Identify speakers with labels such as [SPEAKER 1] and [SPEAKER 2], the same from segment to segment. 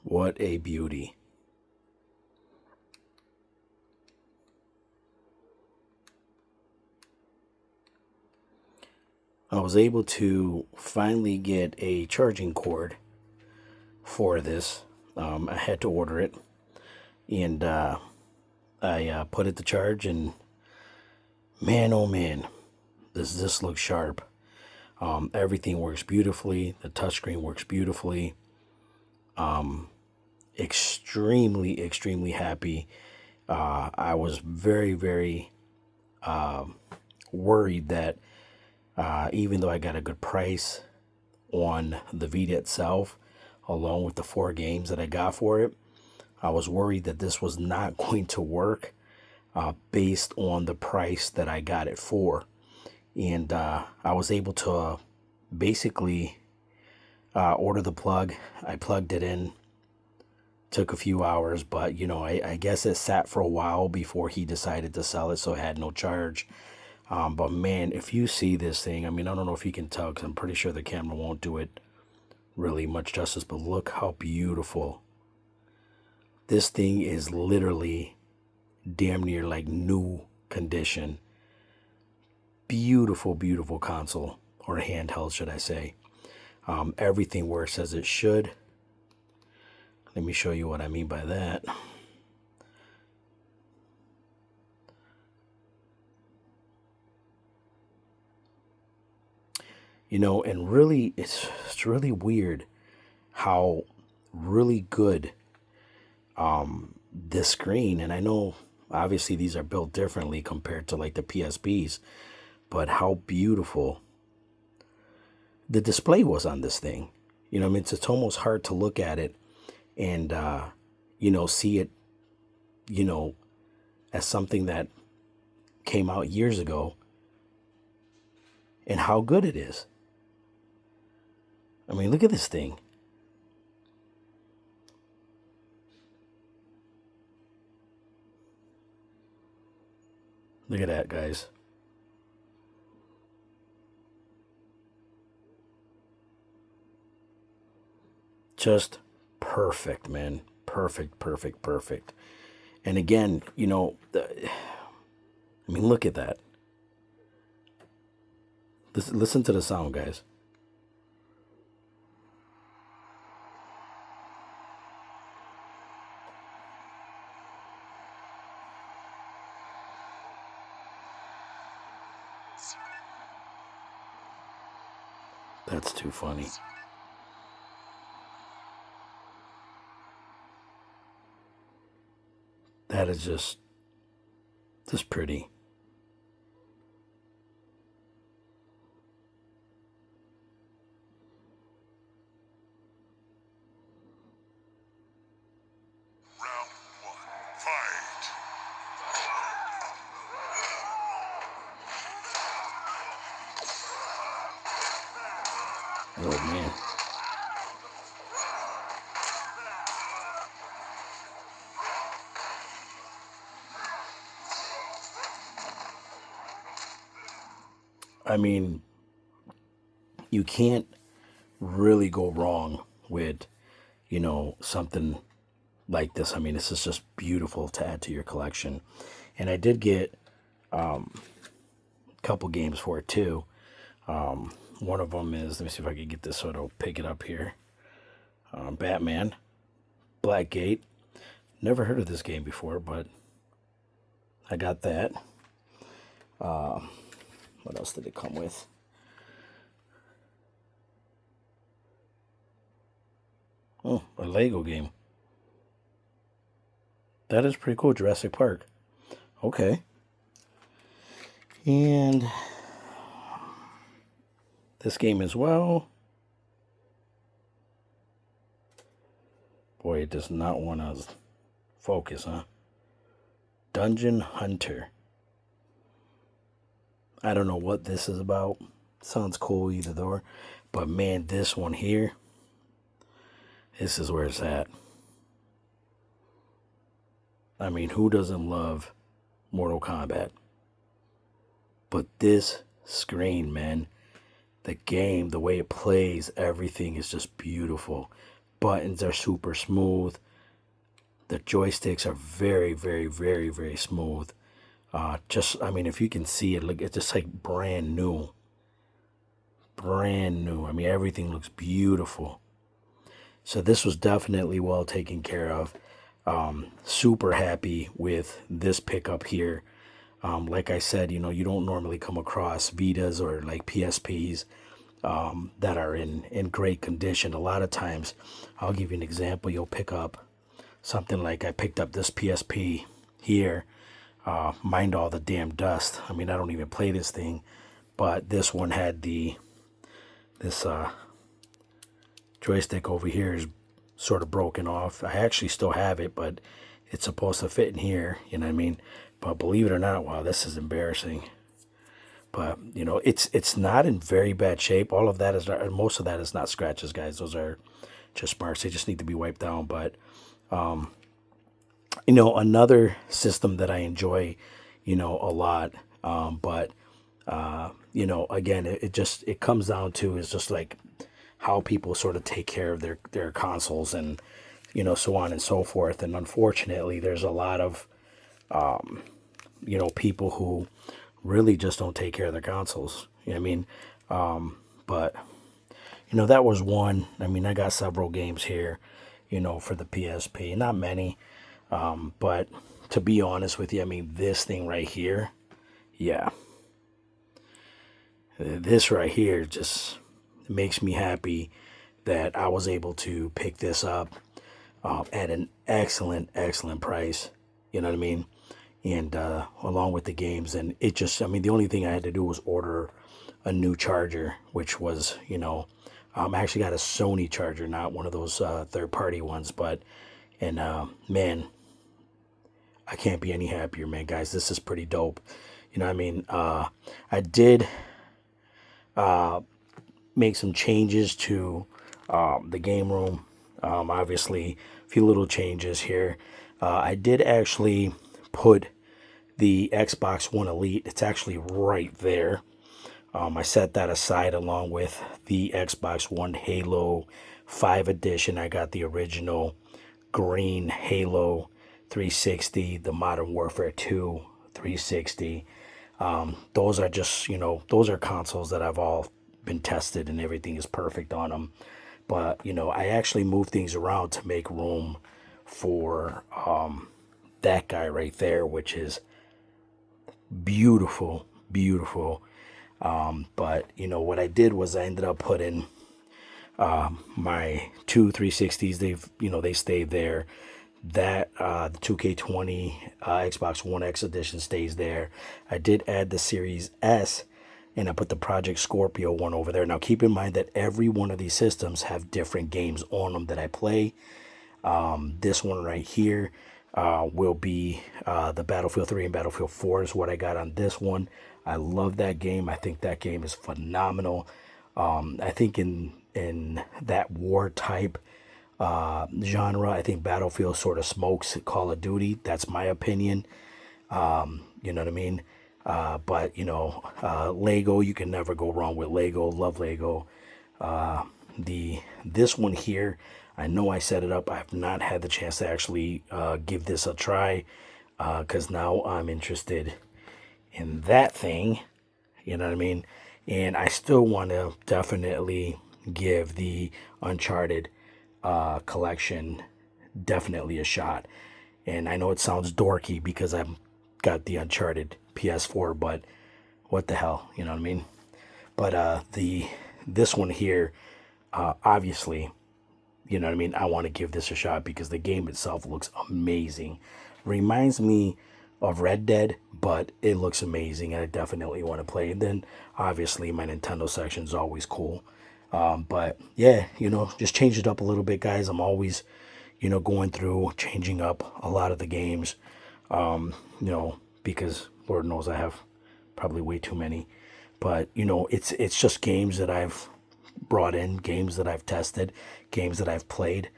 [SPEAKER 1] What a beauty. I was able to finally get a charging cord for this. I had to order it, and I put it to charge, and man, oh man, does this look sharp. Everything works beautifully. The touchscreen works beautifully. Extremely, extremely happy. I was very, very worried that even though I got a good price on the Vita itself, along with the 4 games that I got for it, I was worried that this was not going to work based on the price that I got it for. And I was able to basically order the plug. I plugged it in. Took a few hours, but I guess it sat for a while before he decided to sell it, so it had no charge. But man, if you see this thing, I mean, I don't know if you can tell because I'm pretty sure the camera won't do it really much justice, but look how beautiful. This thing is literally damn near like new condition. Beautiful, beautiful console, or handheld, should I say. Everything works as it should. Let me show you what I mean by that. And really, it's really weird how really good this screen, and I know obviously these are built differently compared to like the PSPs, but how beautiful the display was on this thing. I mean, it's almost hard to look at it and see it, as something that came out years ago, and how good it is. I mean, look at this thing. Look at that, guys. Just perfect, man. Perfect, perfect, perfect. And again, I mean, look at that. Listen to the sound, guys. That's too funny. That is just pretty.
[SPEAKER 2] Round one, fight!
[SPEAKER 1] Oh man. I mean, you can't really go wrong with, something like this. I mean, this is just beautiful to add to your collection. And I did get a couple games for it too. One of them is, let me see if I can get this so it'll pick it up here. Batman, Blackgate. Never heard of this game before, but I got that. What else did it come with? Oh, a Lego game. That is pretty cool. Jurassic Park. Okay. And this game as well. Boy, it does not want to focus, huh? Dungeon Hunter. I don't know what this is about. Sounds cool either though. But man, this one here, this is where it's at. I mean, who doesn't love Mortal Kombat? But this screen, man, the game, the way it plays, everything is just beautiful. Buttons are super smooth. The joysticks are very, very, very, very smooth. I mean, if you can see it, look, it's just like brand new. Brand new. I mean, everything looks beautiful. So this was definitely well taken care of. Super happy with this pickup here. Like I said, you don't normally come across Vitas or like PSPs that are in great condition. A lot of times, I'll give you an example. You'll pick up something like I picked up this PSP here. Mind all the damn dust. I mean, I don't even play this thing, but this one had this joystick over here is sort of broken off. I actually still have it, but it's supposed to fit in here. You know what I mean? But believe it or not, wow, this is embarrassing. But it's not in very bad shape. All of that is, most of that is not scratches, guys. Those are just marks. They just need to be wiped down. But another system that I enjoy, a lot. But again, it comes down to is just like how people sort of take care of their consoles and so on and so forth. And unfortunately, there's a lot of people who really just don't take care of their consoles. You know what I mean? But that was one. I mean, I got several games here, for the PSP. Not many, but to be honest with you, I mean, this thing right here, yeah, this right here just makes me happy that I was able to pick this up at an excellent, excellent price. You know what I mean? And along with the games, and the only thing I had to do was order a new charger, which was, I actually got a Sony charger, not one of those third-party ones, and man, I can't be any happier, man, guys. This is pretty dope. You know what I mean? I did make some changes to the game room. Obviously, a few little changes here. I did actually put the Xbox One Elite. It's actually right there. I set that aside along with the Xbox One Halo 5 edition. I got the original green Halo 360, the Modern Warfare 2 360. Those are just, those are consoles that I've all been tested and everything is perfect on them. But, I actually moved things around to make room for that guy right there, which is beautiful, beautiful. But what I did was I ended up putting my two 360s. They stayed there. That the 2K20 Xbox One X edition stays there. I did add the Series S, and I put the Project Scorpio one over there. Now keep in mind that every one of these systems have different games on them that I play. This one right here will be the Battlefield 3 and Battlefield 4 is what I got on this one. I love that game. I think that game is phenomenal. I think in that war type genre, I think Battlefield sort of smokes Call of Duty. That's my opinion. You know what I mean? But Lego, you can never go wrong with Lego. Love Lego. This one here, I know I set it up. I have not had the chance to actually give this a try because now I'm interested in that thing. You know what I mean? And I still want to definitely give the Uncharted collection definitely a shot. And I know it sounds dorky because I've got the Uncharted PS4, but what the hell, you know what I mean? But this one here, obviously, you know what I mean, I want to give this a shot because the game itself looks amazing. Reminds me of Red Dead, but it looks amazing and I definitely want to play. And then obviously my Nintendo section is always cool. But yeah, just change it up a little bit, guys. I'm always, going through changing up a lot of the games, because Lord knows I have probably way too many. But, it's just games that I've brought in, games that I've tested, games that I've played.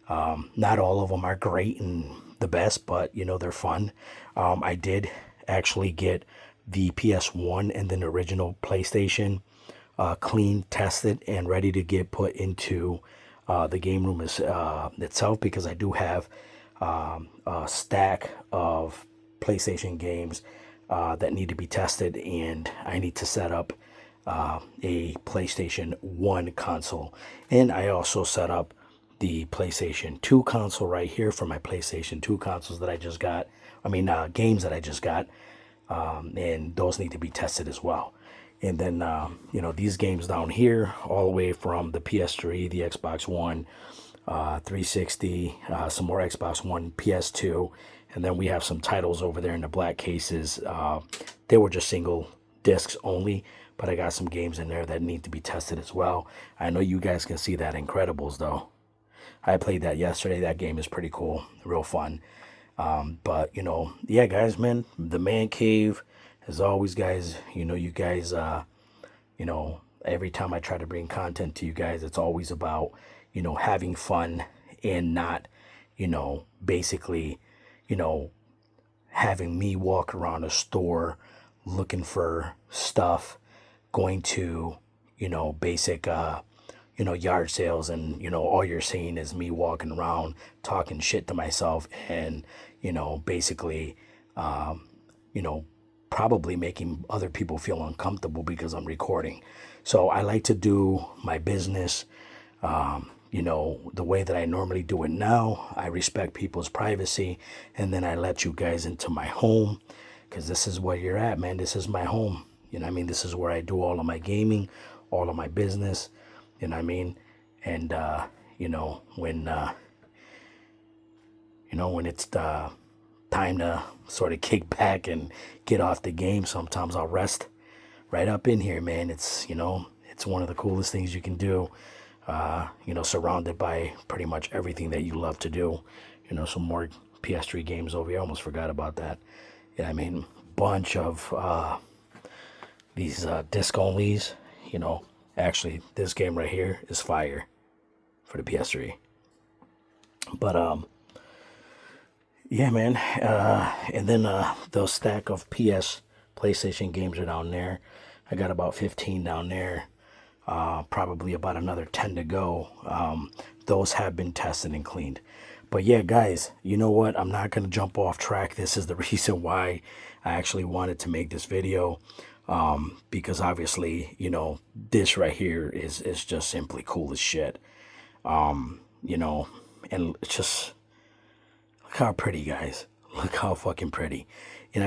[SPEAKER 1] Not all of them are great and the best, but, they're fun. I did actually get the PS1 and then the original PlayStation clean, tested, and ready to get put into the game room is itself, because I do have a stack of PlayStation games that need to be tested, and I need to set up a PlayStation 1 console. And I also set up the PlayStation 2 console right here for my PlayStation 2 consoles that I just got. I mean, games that I just got. And those need to be tested as well. And then, these games down here, all the way from the PS3, the Xbox One, 360, some more Xbox One, PS2, and then we have some titles over there in the black cases. They were just single discs only, but I got some games in there that need to be tested as well. I know you guys can see that Incredibles, though. I played that yesterday. That game is pretty cool, real fun. But, yeah, guys, man, the man cave, as always, guys, you guys, every time I try to bring content to you guys, it's always about, having fun and not, basically, having me walk around a store looking for stuff, going to, basic, yard sales, and, all you're seeing is me walking around talking shit to myself and, basically, probably making other people feel uncomfortable because I'm recording. So I like to do my business, the way that I normally do it now. I respect people's privacy, and then I let you guys into my home, because this is where you're at, man. This is my home. This is where I do all of my gaming, all of my business. You know what I mean? And, when it's time to sort of kick back and get off the game, sometimes I'll rest right up in here, man. It's, it's one of the coolest things you can do, surrounded by pretty much everything that you love to do. Some more PS3 games over here. I almost forgot about that. Yeah, bunch of these disc onlys, Actually, this game right here is fire for the PS3. But, yeah, man. And then those stack of PlayStation games are down there. I got about 15 down there. Probably about another 10 to go. Those have been tested and cleaned. But yeah, guys, you know what? I'm not going to jump off track. This is the reason why I actually wanted to make this video. Because obviously, this right here is just simply cool as shit. And it's just, look how pretty, guys. Look how fucking pretty. I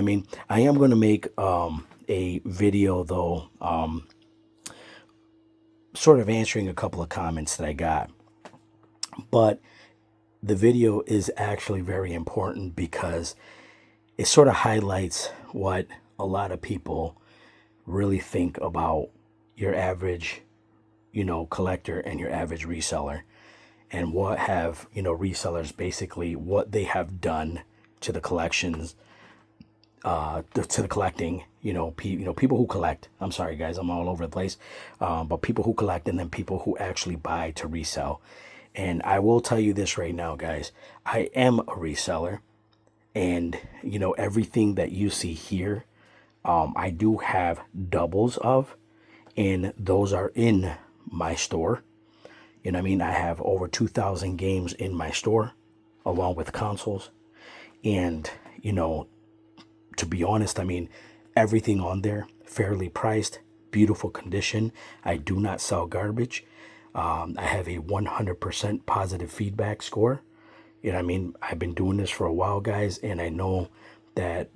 [SPEAKER 1] am going to make a video, though, sort of answering a couple of comments that I got. But the video is actually very important because it sort of highlights what a lot of people really think about your average, collector and your average reseller, and what have, resellers, basically what they have done to the collections, to the collecting, people who collect. I'm sorry, guys, I'm all over the place. But people who collect, and then people who actually buy to resell. And I will tell you this right now, guys, I am a reseller, and, everything that you see here, I do have doubles of, and those are in my store. I have over 2,000 games in my store, along with consoles. And, to be honest, everything on there, fairly priced, beautiful condition. I do not sell garbage. I have a 100% positive feedback score. I've been doing this for a while, guys, and I know that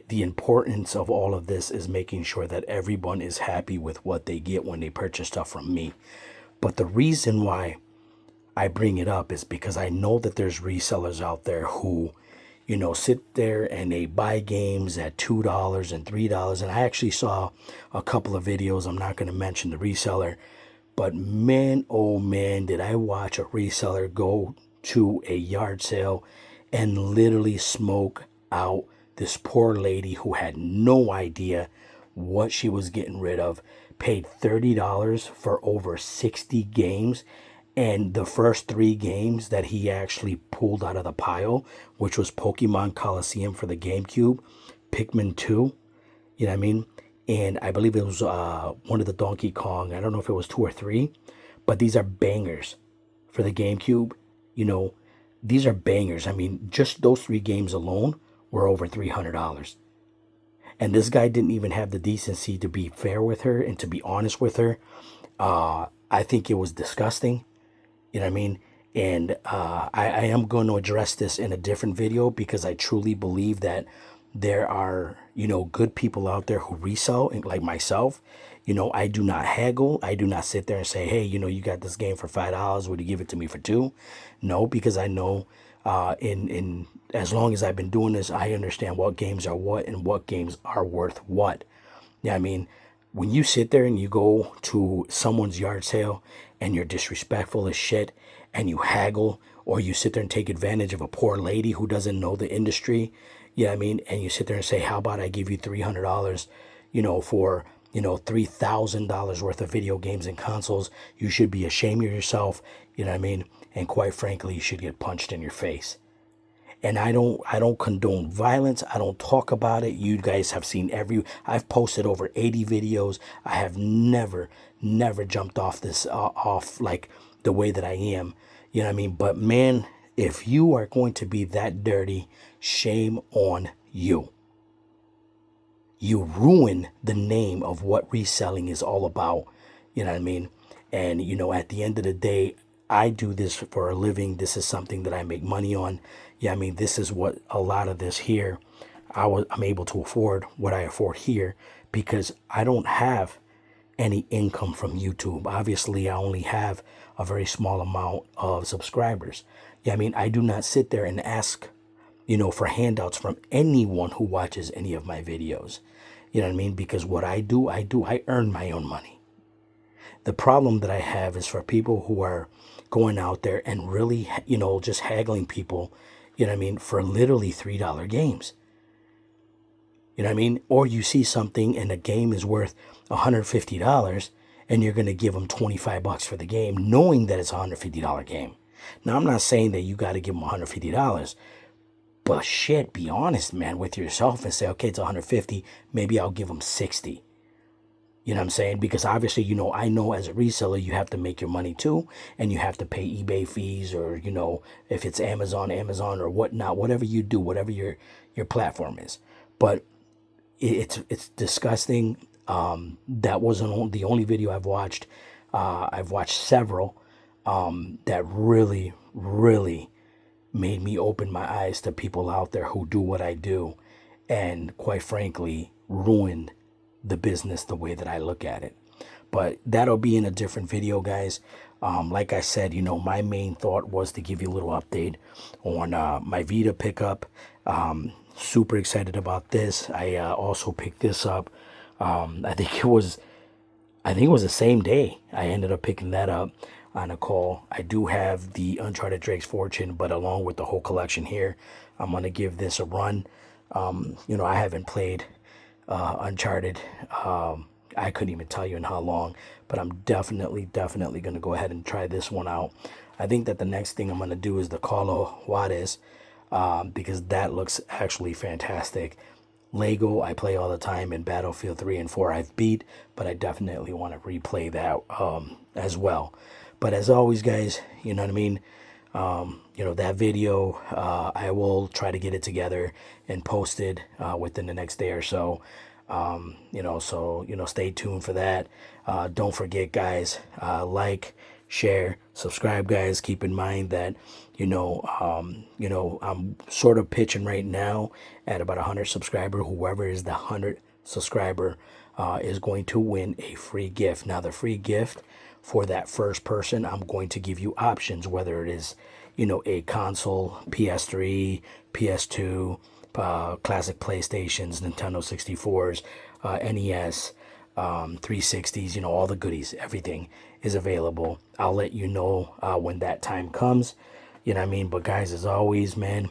[SPEAKER 1] the importance of all of this is making sure that everyone is happy with what they get when they purchase stuff from me. But the reason why I bring it up is because I know that there's resellers out there who, sit there and they buy games at $2 and $3. And I actually saw a couple of videos. I'm not going to mention the reseller, but man, oh man, did I watch a reseller go to a yard sale and literally smoke out this poor lady who had no idea what she was getting rid of, paid $30 for over 60 games. And the first 3 games that he actually pulled out of the pile, which was Pokemon Coliseum for the GameCube, Pikmin 2, And I believe it was one of the Donkey Kong. I don't know if it was 2 or 3, but these are bangers for the GameCube, you know, these are bangers. I mean, just those 3 games alone were over $300. And this guy didn't even have the decency to be fair with her and to be honest with her. I think it was disgusting. You know what I mean? And I am going to address this in a different video because I truly believe that there are, good people out there who resell, and like myself. I do not haggle. I do not sit there and say, hey, you got this game for $5. Would you give it to me for $2? No, because I know in as long as I've been doing this, I understand what games are what and what games are worth what. Yeah, I mean, when you sit there and you go to someone's yard sale and you're disrespectful as shit and you haggle, or you sit there and take advantage of a poor lady who doesn't know the industry, yeah, I mean, and you sit there and say, how about I give you $300, for, $3,000 worth of video games and consoles? You should be ashamed of yourself, you know what I mean? And quite frankly, you should get punched in your face. And I don't condone violence. I don't talk about it. You guys have seen I've posted over 80 videos. I have never jumped off this, off like the way that I am. You know what I mean? But man, if you are going to be that dirty, shame on you. You ruin the name of what reselling is all about. You know what I mean? And, at the end of the day, I do this for a living. This is something that I make money on. Yeah, I mean, this is what a lot of this here, I'm able to afford what I afford here because I don't have any income from YouTube. Obviously, I only have a very small amount of subscribers. Yeah, I mean, I do not sit there and ask, for handouts from anyone who watches any of my videos. You know what I mean? Because what I do, I earn my own money. The problem that I have is for people who are going out there and really, just haggling people, for literally $3 games. You know what I mean? Or you see something and a game is worth $150 and you're going to give them $25 for the game, knowing that it's a $150 game. Now, I'm not saying that you got to give them $150, but shit, be honest, man, with yourself and say, okay, it's $150. Maybe I'll give them $60. You know what I'm saying? Because obviously, I know as a reseller, you have to make your money too. And you have to pay eBay fees or, if it's Amazon or whatnot, whatever you do, whatever your platform is. But it's disgusting. That wasn't the only video I've watched. I've watched several that really, really made me open my eyes to people out there who do what I do. And quite frankly, ruined the business the way that I look at it. But that'll be in a different video, guys. Like I said, my main thought was to give you a little update on my Vita pickup. Super excited about this. I also picked this up. I think it was the same day I ended up picking that up on a call. I do have the Uncharted Drake's Fortune, but along with the whole collection here, I'm going to give this a run. I haven't played Uncharted. I couldn't even tell you in how long, but I'm definitely going to go ahead and try this one out. I think that the next thing I'm going to do is the Call of Juarez, because that looks actually fantastic. Lego, I play all the time, and Battlefield 3 and 4 I've beat, but I definitely want to replay that as well. But as always, guys, you know what I mean? That video, I will try to get it together and post it within the next day or so. Stay tuned for that. Don't forget, guys, like, share, subscribe, guys. Keep in mind that, I'm sort of pitching right now at about 100 subscriber. Whoever is the 100 subscriber is going to win a free gift. Now, the free gift for that first person, I'm going to give you options, whether it is, a console, PS3, PS2, classic PlayStations, Nintendo 64s, NES, 360s, all the goodies, everything is available. I'll let you know when that time comes, you know what I mean? But guys, as always, man,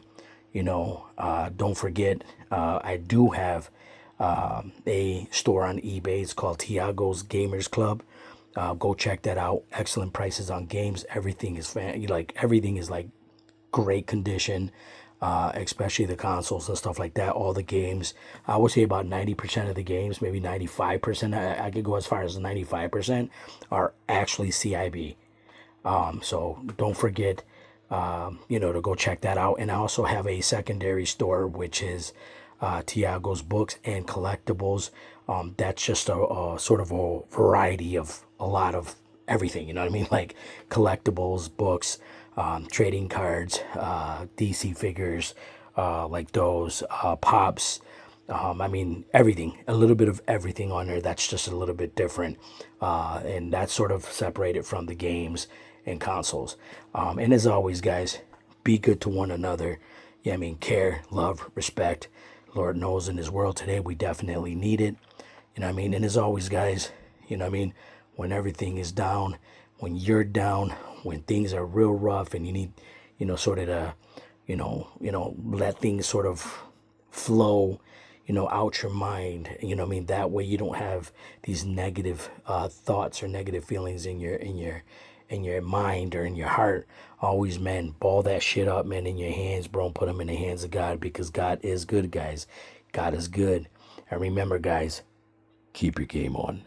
[SPEAKER 1] don't forget, I do have a store on eBay. It's called Tiago's Gamers Club. Go check that out. Excellent prices on games. Everything is everything is like great condition, especially the consoles and stuff like that. All the games, I would say about 90% of the games, maybe 95%. I could go as far as 95% are actually CIB. So don't forget, to go check that out. And I also have a secondary store, which is Tiago's Books and Collectibles. That's just a sort of a variety of a lot of everything. You know what I mean? Like collectibles, books, trading cards, DC figures, like those, pops. I mean, everything, a little bit of everything on there. That's just a little bit different. And that's sort of separated from the games and consoles. And as always, guys, be good to one another. Yeah, I mean, care, love, respect. Lord knows in this world today, we definitely need it. You know what I mean? And as always, guys, you know what I mean? When everything is down, when you're down, when things are real rough and you need, sort of to, let things sort of flow, out your mind. You know what I mean? That way you don't have these negative thoughts or negative feelings in your mind or in your heart. Always, man, ball that shit up, man, in your hands, bro, and put them in the hands of God, because God is good, guys. God is good. And remember, guys, keep your game on.